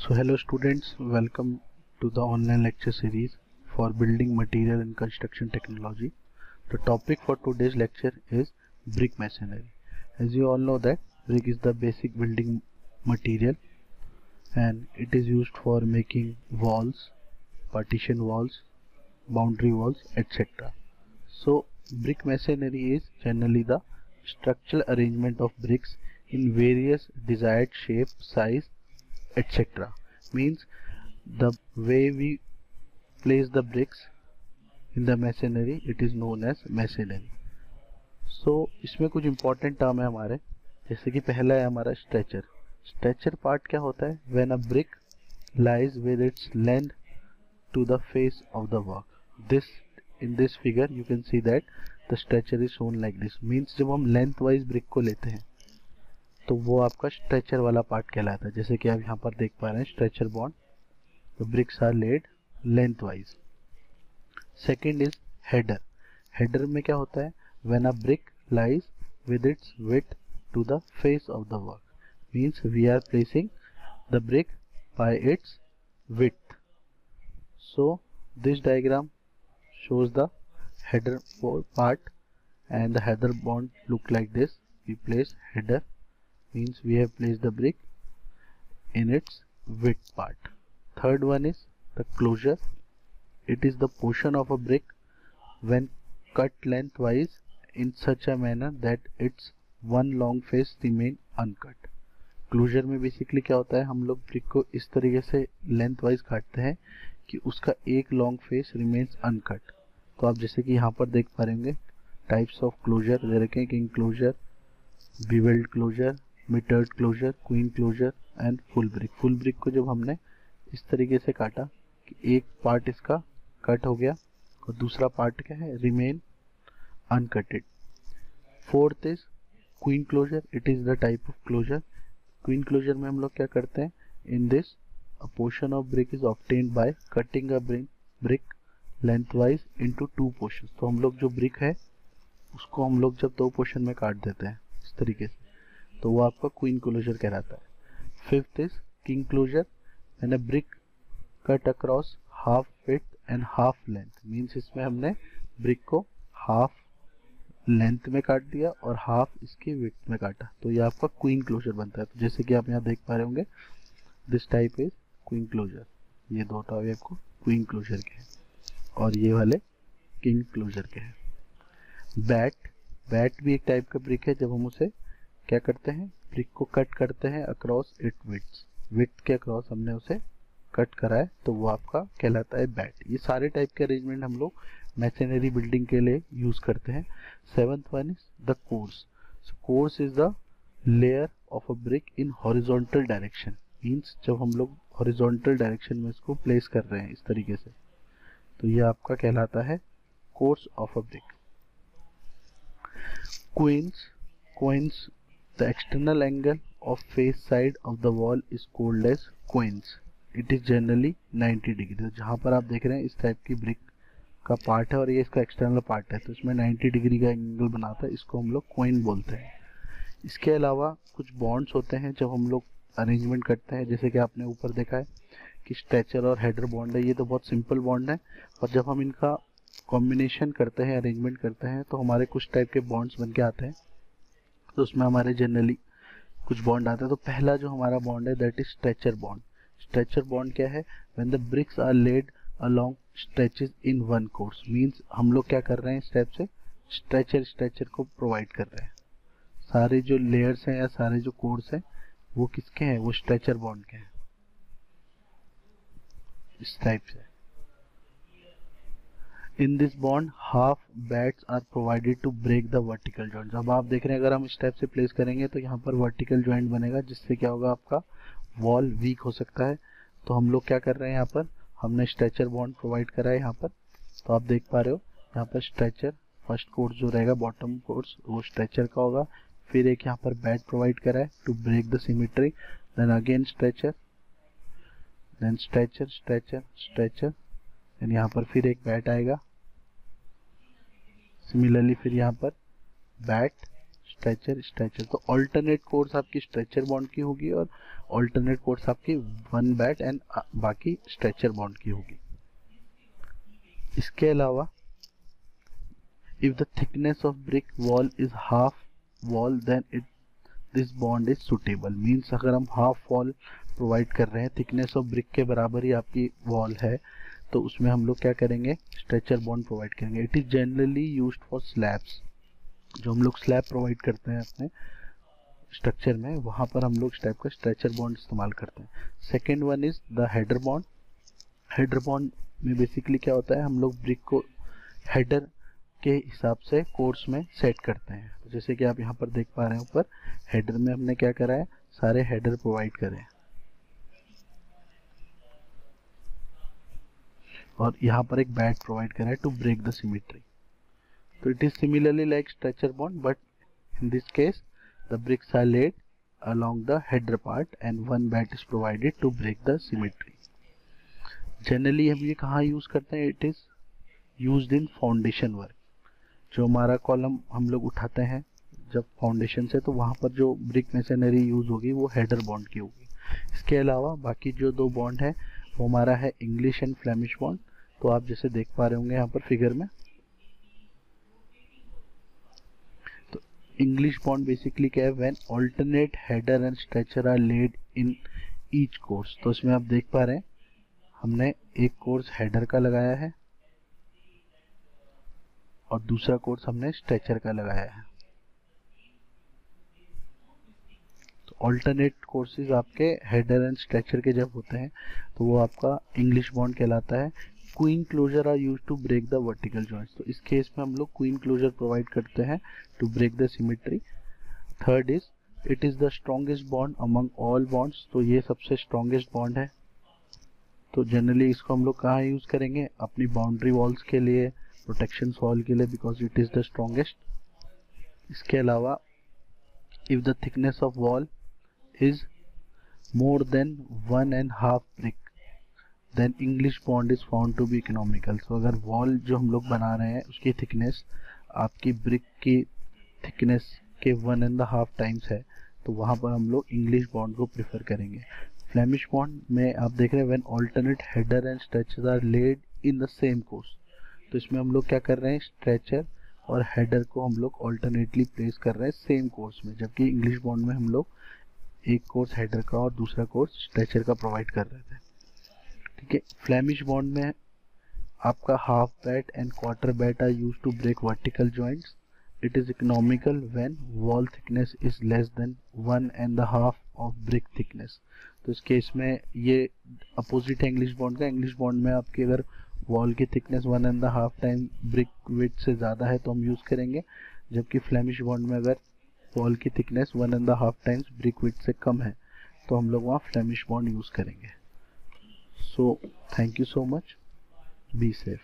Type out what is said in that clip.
So hello students, welcome to the online lecture series for building material and construction technology. The topic for today's lecture is brick masonry. As you all know that brick is the basic building material and it is used for making walls, partition walls, boundary walls, etc. So brick masonry is generally the structural arrangement of bricks in various desired shape, size, etc. Means the way we place the bricks in the masonry, it is known as masonry. So इसमें कुछ important term है हमारे, जैसे कि पहला है हमारा stretcher. Stretcher part क्या होता है? When a brick lies with its length to the face of the work. This in this figure you can see that the stretcher is shown like this. Means जब हम length wise brick को लेते हैं तो वो आपका stretcher वाला part कहलाता है. जैसे कि आप यहाँ पर देख पा रहे हैं stretcher bond. The bricks are laid lengthwise. Second is header. Header में क्या होता है? When a brick lies with its width to the face of the work. Means we are placing the brick by its width. So this diagram shows the header part and the header bond look like this. We place header means we have placed the brick in its width part. Third one is the closure. It is the portion of a brick when cut lengthwise in such a manner that its one long face remain uncut. Closure में basically क्या होता है, हम लोग brick को इस तरीके से लेंथ वाइज काटते हैं कि उसका एक लॉन्ग फेस रिमेन्स अनकट. तो आप जैसे कि यहाँ पर देख पा रहे होंगे टाइप्स ऑफ क्लोजर दे रखे हैं, king closer, bevelled closer, mitred closer, queen closer and full brick. Full brick को जब हमने इस तरीके से काटा कि एक पार्ट इसका कट हो गया और दूसरा पार्ट क्या है, remain uncutted. Fourth is queen closer. It is the type of closer. Queen closer में हम लोग क्या करते हैं, in this a portion of brick is obtained by cutting a brick lengthwise into two portions. तो हम लोग जो ब्रिक है उसको हम लोग जब दो पोर्शन में काट देते हैं इस तरीके से, तो वो आपका क्वीन क्लोजर कहलाता है. Fifth is king closure. And a brick cut across half width and half length. Means इसमें हमने ब्रिक को हाफ लेंथ में काट दिया और हाफ इसके विड्थ में काटा, तो ये आपका क्वीन क्लोजर बनता है. तो जैसे कि आप यहाँ देख पा रहे होंगे this type is queen closure. ये दो टाइप आपको क्वीन क्लोजर के हैं और ये वाले किंग क्लोजर के हैं. बैट भी एक टाइप का ब्रिक है. जब हम उसे क्या करते हैं, ब्रिक को कट करते हैं अक्रॉस इट विड्थ के अक्रॉस हमने उसे कट करा है, तो वो आपका कहलाता है बैट. ये सारे टाइप के अरेंजमेंट हम लोग मैसनरी बिल्डिंग के लिए यूज करते हैं. Seventh one is the course. Course is the layer of a brick in horizontal direction. Means जब हम लोग हॉरिजॉन्टल डायरेक्शन में इसको प्लेस कर रहे हैं इस तरीके से, तो ये आपका कहलाता है course of a brick. Quoins. The external angle of face side of the wall is called as quoins. It is generally 90 degree. जहाँ पर आप देख रहे हैं इस टाइप की ब्रिक का पार्ट है और ये इसका एक्सटर्नल पार्ट है, तो इसमें 90 डिग्री का एंगल बनाता है, इसको हम लोग क्वेन बोलते हैं. इसके अलावा कुछ बॉन्ड्स होते हैं जब हम लोग अरेंजमेंट करते हैं, जैसे कि आपने ऊपर देखा है कि स्ट्रेचर और हेडर बॉन्ड है. ये तो बहुत सिंपल बॉन्ड है, और जब हम इनका कॉम्बिनेशन करते हैं, अरेंजमेंट करते हैं, तो हमारे कुछ टाइप के बॉन्ड्स बन के आते हैं. तो उसमें हमारे जनरली कुछ बॉन्ड आते हैं. तो पहला जो हमारा बॉन्ड है that is stretcher bond. Stretcher bond क्या है, when the bricks are laid along stretches in one course. Means हम लोग क्या कर रहे हैं, स्टेप से स्ट्रेचर को प्रोवाइड कर रहे हैं. सारे जो लेयर्स हैं या सारे जो कोर्स हैं वो किसके हैं, वो स्ट्रेचर बॉन्ड के हैं इस टाइप से. In this bond half bats are provided to break the vertical joint. अब आप देख रहे हैं अगर हम इस टाइप से प्लेस करेंगे तो यहाँ पर वर्टिकल जॉइंट बनेगा, जिससे क्या होगा, आपका वॉल वीक हो सकता है. तो हम लोग क्या कर रहे हैं, यहाँ पर हमने स्ट्रेचर बॉन्ड प्रोवाइड करा है यहाँ पर. तो आप देख पा रहे हो यहाँ पर स्ट्रेचर फर्स्ट कोर्स जो रहेगा, बॉटम कोर्स वो स्ट्रेचर का होगा. फिर एक यहाँ पर बैट प्रोवाइड करा है to break the symmetry. Then again stretcher, then stretcher and यहाँ पर फिर एक बैट आएगा. सिमिलरली फिर यहाँ पर बैट, स्ट्रेचर स्ट्रेचर। तो अल्टरनेट कोर्स आपकी स्ट्रेचर बॉन्ड की होगी और अल्टरनेट कोर्स आपकी वन बैट एंड बाकी स्ट्रेचर बॉन्ड की होगी। इसके अलावा if the thickness of brick wall is half wall then this bond is suitable। Means अगर हम हाफ वॉल प्रोवाइड कर रहे हैं, थिकनेस ऑफ ब्रिक के बराबर ही आपकी वॉल है, तो उसमें हम लोग क्या करेंगे, स्ट्रेचर बॉन्ड प्रोवाइड करेंगे। It is generally used for slabs. जो हम लोग स्लैब प्रोवाइड करते हैं अपने स्ट्रक्चर में, वहाँ पर हम लोग इस टाइप का स्ट्रेचर बॉन्ड इस्तेमाल करते हैं। Second one is the header bond. Header bond में बेसिकली क्या होता है, हम लोग ब्रिक को हेडर के हिसाब से कोर्स में सेट करते हैं। तो जैसे कि आप यहाँ पर देख पा रहे हैं, ऊपर हेडर में हमने क्या करा है, सारे हेडर प्रोवाइड करे हैं और यहाँ पर एक बैट प्रोवाइड करा है टू ब्रेक द सिमेट्री। तो it is similarly like stretcher bond, but in this case the bricks are laid along the header part and one bat is provided to break the symmetry। Generally हम ये कहाँ use करते हैं, it is used in foundation work. जो हमारा column हम लोग उठाते हैं जब फाउंडेशन से, तो वहाँ पर जो ब्रिक मैसनरी यूज होगी वो हेडर बॉन्ड की होगी। इसके अलावा बाकी जो दो बॉन्ड है वो हमारा है इंग्लिश एंड फ्लेमिश बॉन्ड। तो आप जैसे देख पा रहे होंगे यहाँ पर फिगर में, तो इंग्लिश बॉन्ड बेसिकली क्या है, when alternate header and stretcher are laid in each course. तो इसमें आप देख पा रहे हैं हमने एक कोर्स हेडर का लगाया है और दूसरा कोर्स हमने स्ट्रेचर का लगाया है। तो ऑल्टरनेट कोर्सेज आपके हेडर एंड स्ट्रेचर के जब होते हैं तो वो आपका इंग्लिश बॉन्ड कहलाता है। Queen closure are use to break the vertical joints. तो इस केस में हम लोग क्वीन क्लोजर प्रोवाइड करते हैं to break the symmetry. Third is it is the strongest bond among all bonds. तो ये सबसे स्ट्रॉन्गेस्ट बॉन्ड है। तो जनरली इसको हम लोग कहाँ यूज करेंगे, अपनी बाउंड्री वॉल्स के लिए, प्रोटेक्शन वॉल के लिए, because it is the strongest. इसके अलावा if the thickness of wall is more than 1.5 brick then English bond is found to be economical। so अगर वॉल जो हम लोग बना रहे हैं उसकी थिकनेस आपकी ब्रिक की थिकनेस के 1.5 टाइम्स है, तो वहाँ पर हम लोग इंग्लिश बॉन्ड को प्रेफर करेंगे। फ्लेमिश बॉन्ड में आप देख रहे हैं when alternate header and stretcher are laid in the same course. तो इसमें हम लोग क्या कर रहे हैं, स्ट्रेचर और हेडर को हम लोग ऑल्टरनेटली प्लेस कर रहे हैं सेम कोर्स में, जबकि इंग्लिश बॉन्ड में हम लोग एक कोर्स हेडर का और दूसरा कोर्स स्ट्रेचर का प्रोवाइड कर रहे थे। ठीक है। फ्लेमिश बॉन्ड में आपका half bat and quarter bat are use to break vertical joints. It is economical when wall thickness is less than 1.5 of brick thickness. तो इस केस में ये अपोजिट है इंग्लिश बॉन्ड का। इंग्लिश बॉन्ड में आपकी अगर वॉल की थिकनेस 1.5 टाइम ब्रिक विड्थ से ज़्यादा है तो हम यूज़ करेंगे, जबकि फ्लेमिश बॉन्ड में अगर वॉल की थिकनेस 1.5 टाइम्स ब्रिक विड्थ से कम है तो हम लोग वहाँ फ्लेमिश बॉन्ड यूज करेंगे। So thank you so much, be safe.